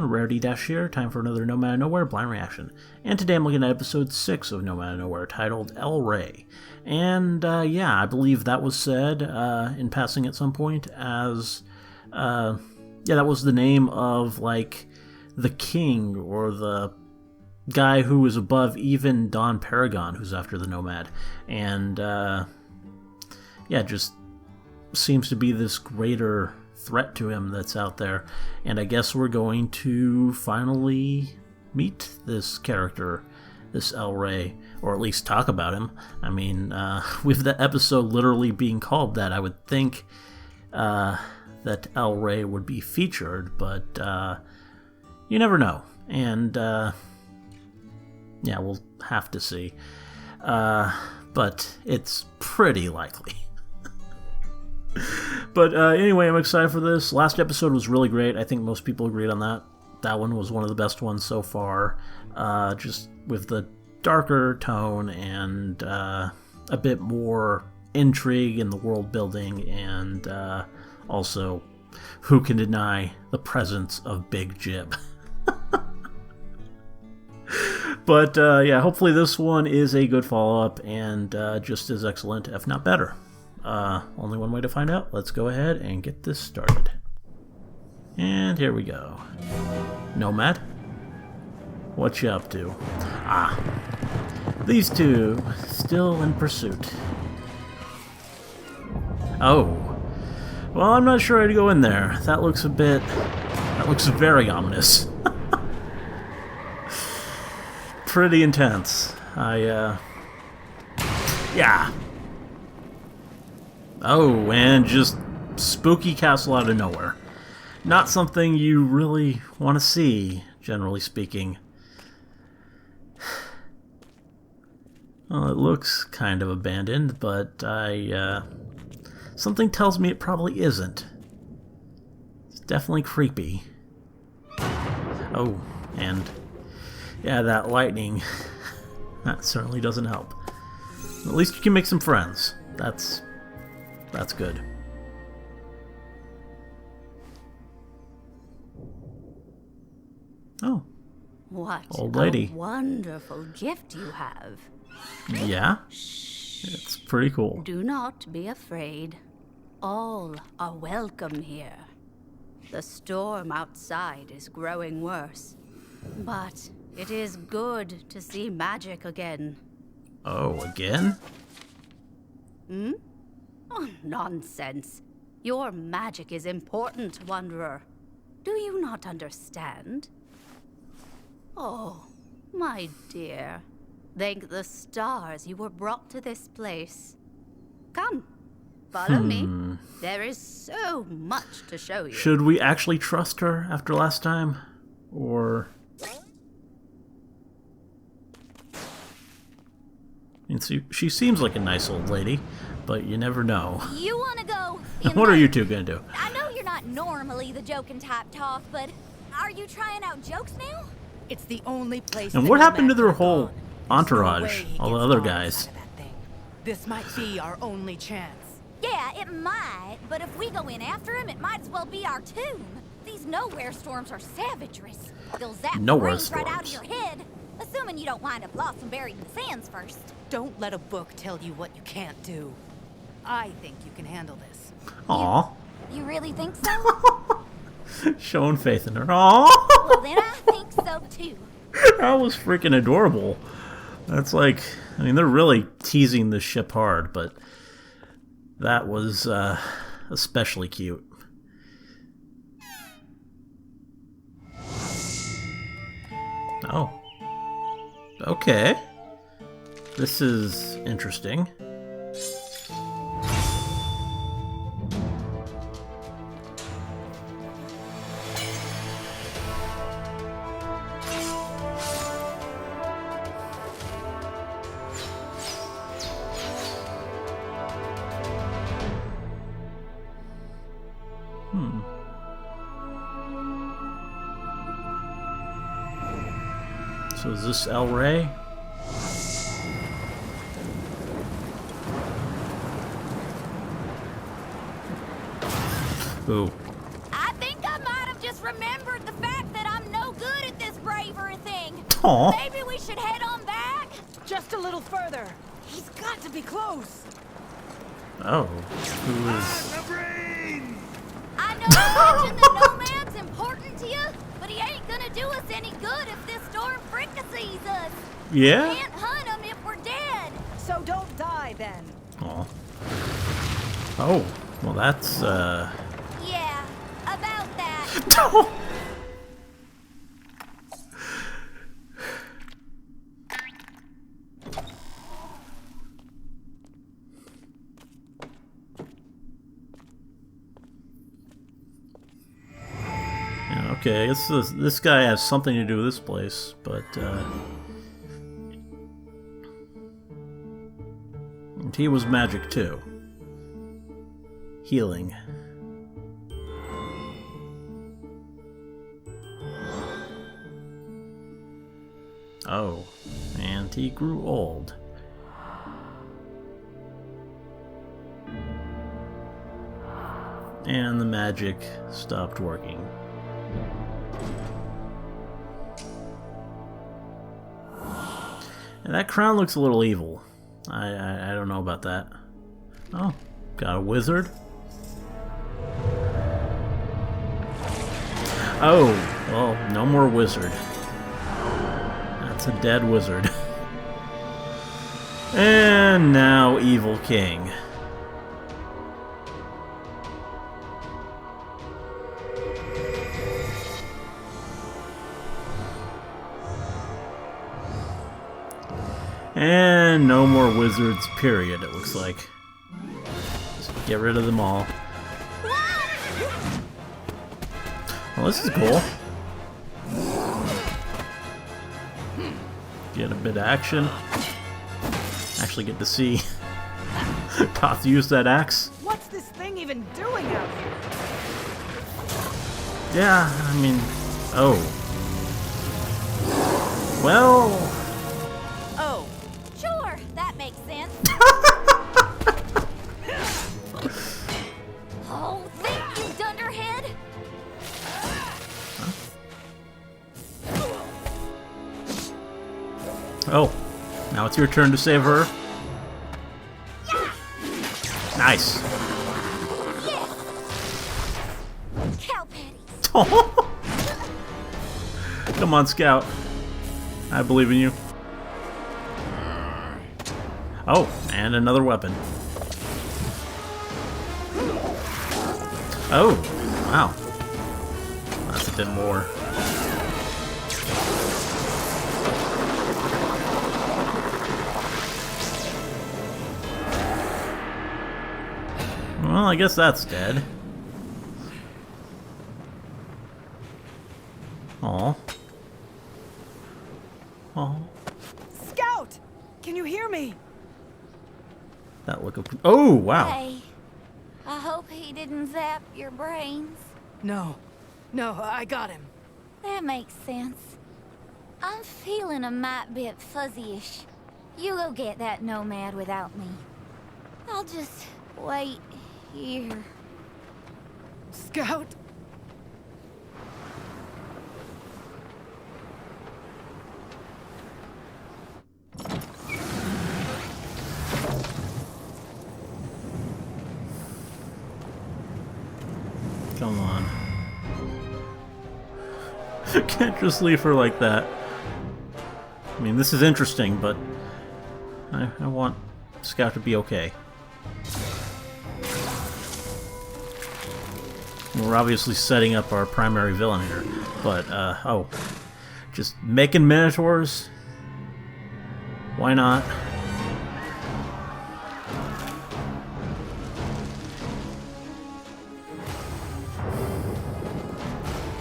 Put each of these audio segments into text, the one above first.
everyone, Rarity here, time for another Nomad of Nowhere blind reaction. And today I'm looking at episode 6 of Nomad of Nowhere, titled El Rey. And yeah, I believe that was said in passing at some point as, yeah, that was the name of, like, the king or the guy who was above even Don Paragon, who's after the Nomad. And, yeah, just seems to be this greater threat to him that's out there, and I guess we're going to finally meet this character, this El Rey, or at least talk about him. I mean, with the episode literally being called that, I would think that El Rey would be featured, but you never know, and yeah, we'll have to see, but it's pretty likely. But anyway, I'm excited for this. Last episode was really great. I think most people agreed on that. That one was one of the best ones so far. Just with the darker tone and a bit more intrigue in the world building, and also, who can deny the presence of Big Jib? But yeah, hopefully this one is a good follow-up and just as excellent, if not better. Only one way to find out. Let's go ahead and get this started. And here we go. Nomad? What you up to? Ah. These two, still in pursuit. Oh. Well, I'm not sure I'd go in there. That looks very ominous. Pretty intense. Yeah. Oh, and just spooky castle out of nowhere. Not something you really want to see, generally speaking. Well, it looks kind of abandoned, but something tells me it probably isn't. It's definitely creepy. Oh, and yeah, that lightning, that certainly doesn't help. At least you can make some friends. That's good. Oh. What old lady. A wonderful gift you have. Yeah? Shh. It's pretty cool. Do not be afraid. All are welcome here. The storm outside is growing worse, but it is good to see magic again. Oh, again? Hmm? Oh, nonsense. Your magic is important, Wanderer. Do you not understand? Oh, my dear. Thank the stars you were brought to this place. Come, follow me. There is so much to show you. Should we actually trust her after last time? Or... And she seems like a nice old lady, but you never know. You want to go? What are you two gonna do? I know you're not normally the joking type, Toth, but are you trying out jokes now? It's the only place. And what happened to their whole entourage? All the other guys. This might be our only chance. Yeah, it might, but if we go in after him, it might as well be our tomb. These nowhere storms are savagerous. They'll zap the brains right out of your head, assuming you don't wind up lost and buried in the sands first. Don't let a book tell you what you can't do. I think you can handle this. Aw. You really think so? Showing faith in her. Aw. Well, then I think so too. That was freaking adorable. That's like, I mean, they're really teasing this ship hard, but that was especially cute. Oh. Okay. This is interesting. So is this El Rey? Ooh. I think I might have just remembered the fact that I'm no Aw. Maybe we should head on back? Just a little further. He's got to be close. Oh. Who is... I know catching the nomad's important to you, but he ain't gonna do us any good if this storm fricassees us. Yeah? We can't hunt him if we're dead. So don't die then. Aw. Oh. Well, that's, Yeah, about that. Yeah, okay, I guess this guy has something to do with this place, but, and he was magic too. Healing. Oh, and he grew old. And the magic stopped working. And that crown looks a little evil. I don't know about that. Oh, got a wizard. Oh, well, no more wizard. That's a dead wizard. And now evil king. And no more wizards, period, it looks like. Just get rid of them all. Well, this is cool. Get a bit of action. Actually get to see Toth use that axe. What's this thing even doing out here? Yeah, I mean... Oh. Well... Oh. Sure, that makes sense. Oh, thank you, Dunderhead. Oh. Now it's your turn to save her. Nice. Cow patties. Come on, Scout. I believe in you. Oh, and another weapon. Oh, wow. That's a bit more. Well, I guess that's dead. Aw. Aw. Scout! Can you hear me? That look of... Oh, wow. Hey, I hope he didn't zap your brains. No. No, I got him. That makes sense. I'm feeling a mite bit fuzzy-ish. You go get that nomad without me. I'll just wait here. Scout? Come on. Can't just leave her like that. I mean, this is interesting, but I want Scout to be okay. We're obviously setting up our primary villain here, but, oh. Just making minotaurs? Why not?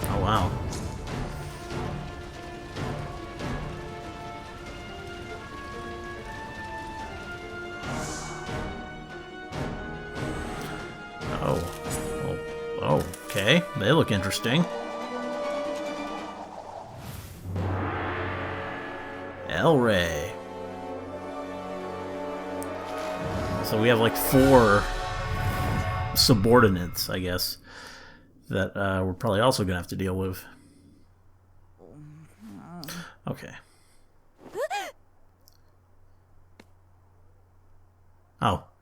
Oh, wow. Oh. Oh, okay. They look interesting. El-Ray. So we have like 4 subordinates, I guess, that we're probably also going to have to deal with. Okay.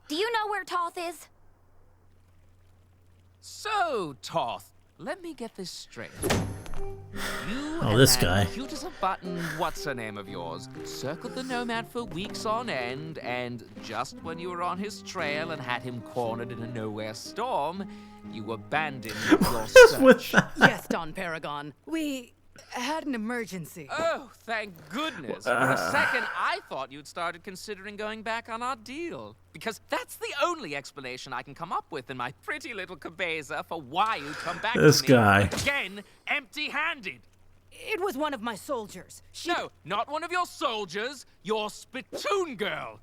Do you know where Toth is? So, Toth, let me get this straight. You Oh, and this that guy. cute as a button, what's her name of yours, circled the Nomad for weeks on end, and just when you were on his trail and had him cornered in a nowhere storm, you abandoned your search. Yes, Don Paragon. We had an emergency. Oh, thank goodness. For a second, I thought you'd started considering going back on our deal. Because that's the only explanation I can come up with in my pretty little cabeza for why you'd come back This to me. guy. Again, empty-handed. It was one of my soldiers. No, not one of your soldiers. Your spittoon girl.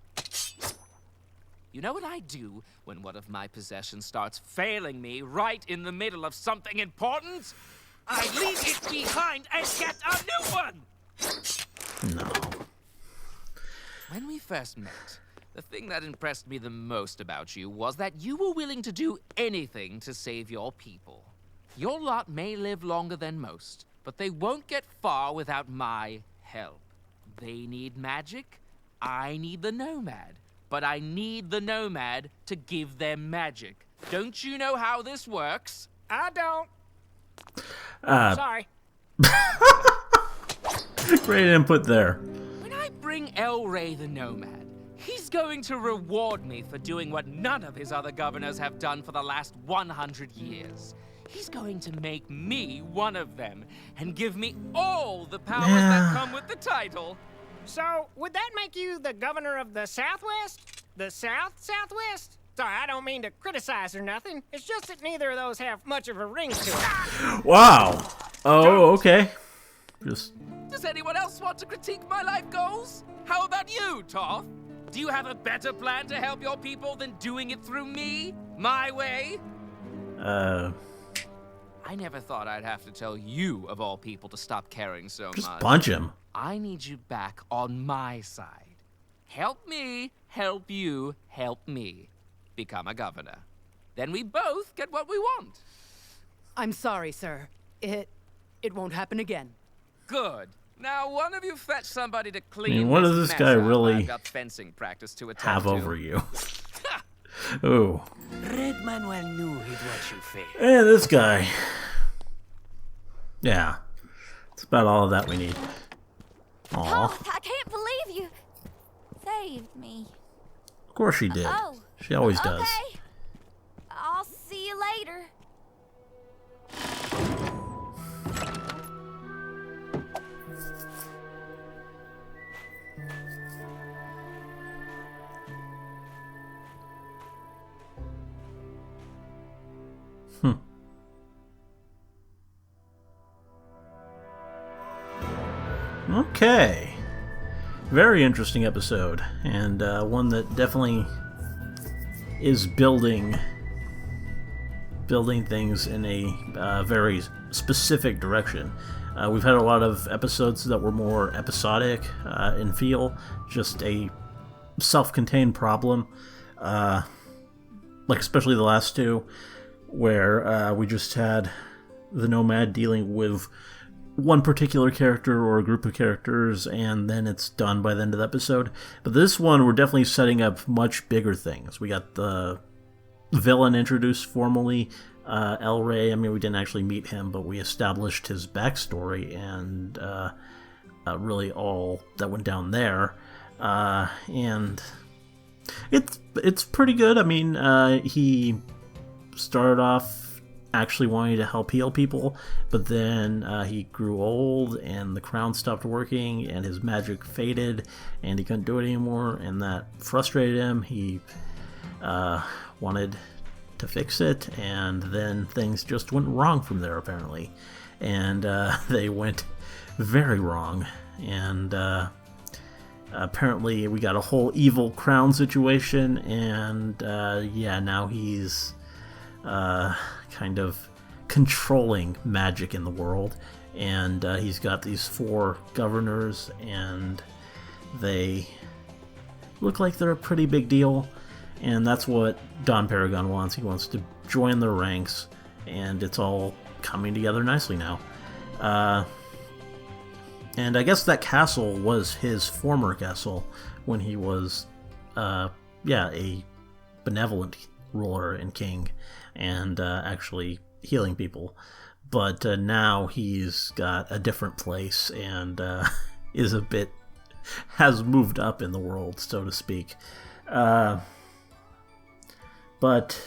You know what I do when one of my possessions starts failing me right in the middle of something important? I leave it behind and get a new one! No. When we first met, the thing that impressed me the most about you was that you were willing to do anything to save your people. Your lot may live longer than most, but they won't get far without my help. They need magic, I need the Nomad. But I need the Nomad to give them magic. Don't you know how this works? I don't. Sorry. Great input there. When I bring El Rey the Nomad, he's going to reward me for doing what none of his other governors have done for the last 100 years. He's going to make me one of them and give me all the powers that come with the title. So, would that make you the governor of the Southwest? The Southwest? Sorry, I don't mean to criticize or nothing. It's just that neither of those have much of a ring to it. Wow. Oh, okay. Just Does anyone else want to critique my life goals? How about you, Toth? Do you have a better plan to help your people than doing it through me? My way? I never thought I'd have to tell you, of all people, to stop caring so just much. punch him. I need you back on my side. Help me, help you, help me. Become a governor. Then we both get what we want. I'm sorry, sir. It won't happen again. Good. Now, one of you fetch somebody to clean what this does this mess guy up. really I've got fencing practice to attend have to. over you? Ooh. Red Manuel knew he'd let you fail. And this guy. Yeah. That's about all of that we need. Aw. Toth, I can't believe you saved me. Of course she did. Oh. She always does. Okay. I'll see you later. Okay. Very interesting episode, and one that definitely is building things in a very specific direction. We've had a lot of episodes that were more episodic in feel, just a self-contained problem, like especially the last two, where we just had the Nomad dealing with one particular character or a group of characters, and then it's done by the end of the episode. But this one, we're definitely setting up much bigger things. We got the villain introduced formally, El Rey. I mean, we didn't actually meet him, but we established his backstory and really all that went down there. And it's pretty good. I mean, he started off actually wanting to help heal people, but then he grew old and the crown stopped working and his magic faded and he couldn't do it anymore, and that frustrated him. He wanted to fix it, and then things just went wrong from there apparently, and they went very wrong, and apparently we got a whole evil crown situation, and yeah, now he's kind of controlling magic in the world, and he's got these 4 governors, and they look like they're a pretty big deal, and that's what Don Paragon wants. He wants to join their ranks, and it's all coming together nicely now. And I guess that castle was his former castle when he was a benevolent ruler and king, and actually healing people. But now he's got a different place and has moved up in the world, so to speak. But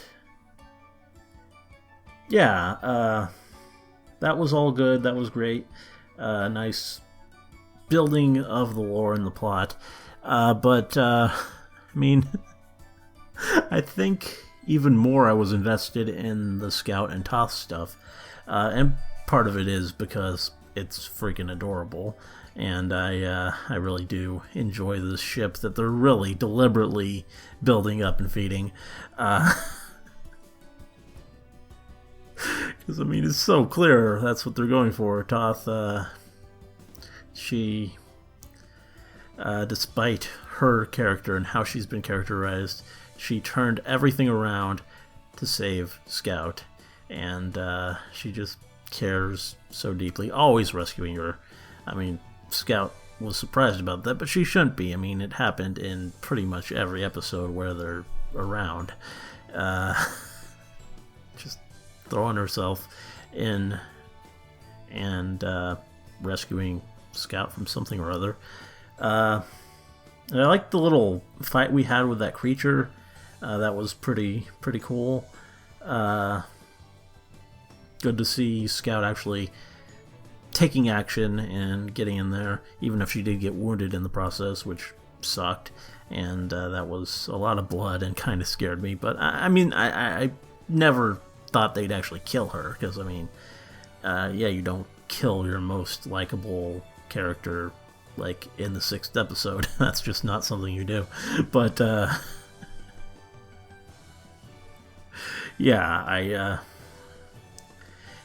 yeah, that was all good. That was great. Nice building of the lore and the plot. But I mean, I think even more I was invested in the Scout and Toth stuff. And part of it is because it's freaking adorable. And I really do enjoy this ship that they're really deliberately building up and feeding. Because, I mean, it's so clear that's what they're going for. Toth, she, despite her character and how she's been characterized, she turned everything around to save Scout. And she just cares so deeply, always rescuing her. I mean, Scout was surprised about that, but she shouldn't be. I mean, it happened in pretty much every episode where they're around. Just throwing herself in and rescuing Scout from something or other. And I like the little fight we had with that creature. That was pretty cool. Good to see Scout actually taking action and getting in there, even if she did get wounded in the process, which sucked. And that was a lot of blood and kind of scared me. But I mean, I never thought they'd actually kill her, because I mean, yeah, you don't kill your most likable character like in the 6th episode. That's just not something you do. But yeah,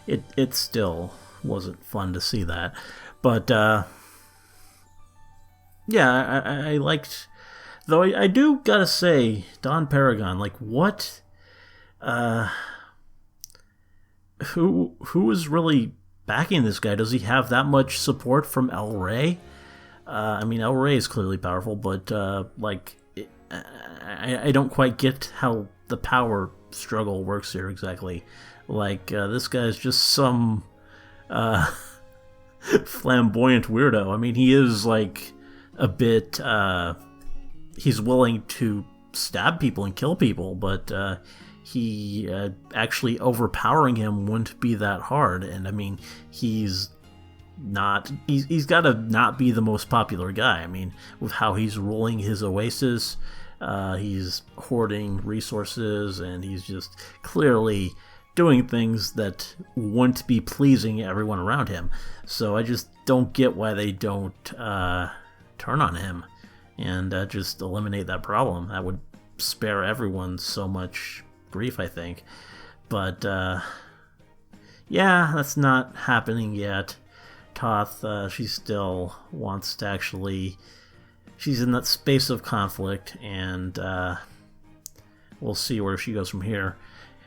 it still wasn't fun to see that. But yeah, I liked, though I do gotta say, Don Paragon, like, what, who is really backing this guy? Does he have that much support from El Rey? I mean, El Rey is clearly powerful, but like, I don't quite get how the power struggle works here exactly. Like, this guy's just some flamboyant weirdo. I mean, he is like a bit, he's willing to stab people and kill people, but he actually overpowering him wouldn't be that hard. And I mean, he's got to not be the most popular guy. I mean, with how he's ruling his oasis, he's hoarding resources, and he's just clearly doing things that wouldn't be pleasing everyone around him. So I just don't get why they don't turn on him and just eliminate that problem. That would spare everyone so much grief, I think. But yeah, that's not happening yet. Toth, she still wants to actually, she's in that space of conflict, and we'll see where she goes from here.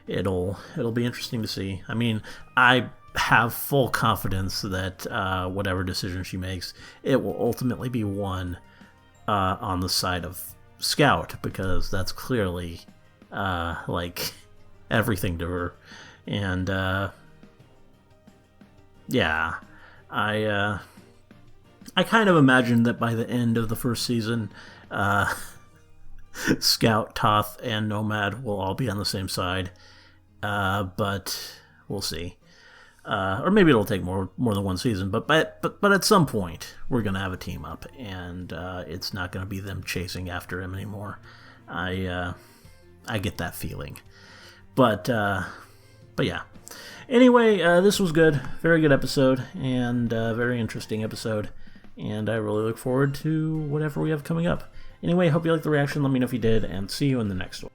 It'll be interesting to see. I mean, I have full confidence that whatever decision she makes, it will ultimately be one on the side of Scout, because that's clearly like everything to her. And yeah, I kind of imagined that by the end of the first season, Scout, Toth, and Nomad will all be on the same side. But we'll see. Or maybe it'll take more than one season. But at some point, we're gonna have a team up, and it's not gonna be them chasing after him anymore. I get that feeling. But yeah. Anyway, this was good. Very good episode, and very interesting episode. And I really look forward to whatever we have coming up. Anyway, hope you liked the reaction. Let me know if you did, and see you in the next one.